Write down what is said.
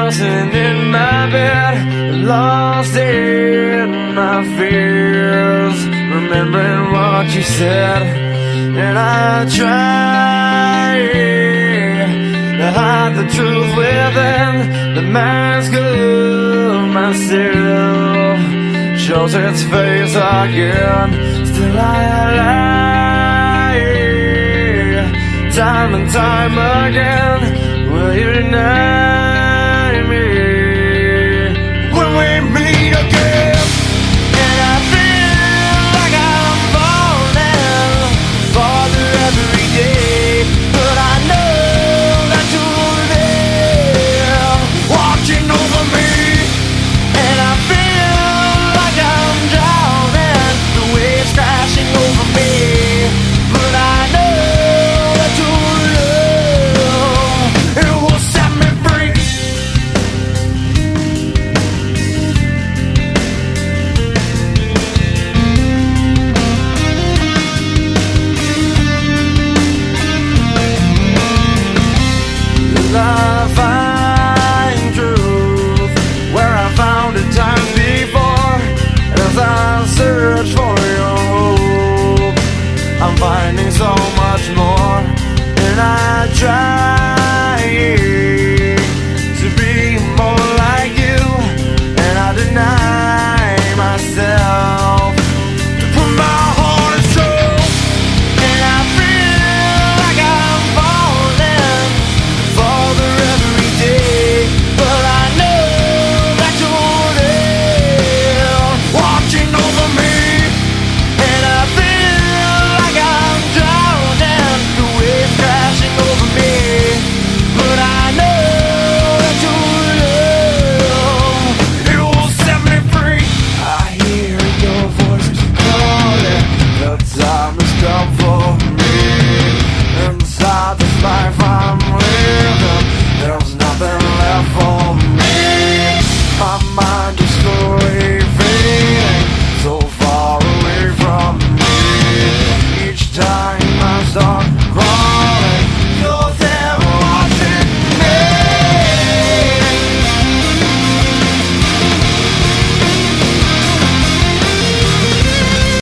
tossing in my bed, lost in my fears, remembering what you said. And I try to hide the truth within the mask of myself, shows its face again. Still I lie, time and time again. Will you deny me when we meet again? And I feel like I'm falling farther every day, but I know that you're there, watching over me. And I feel like I'm drowning, the waves crashing over me, but I know that your love, it will set me free. I find truth where I found it time before. As I search for your hope, I'm finding so much more. And I try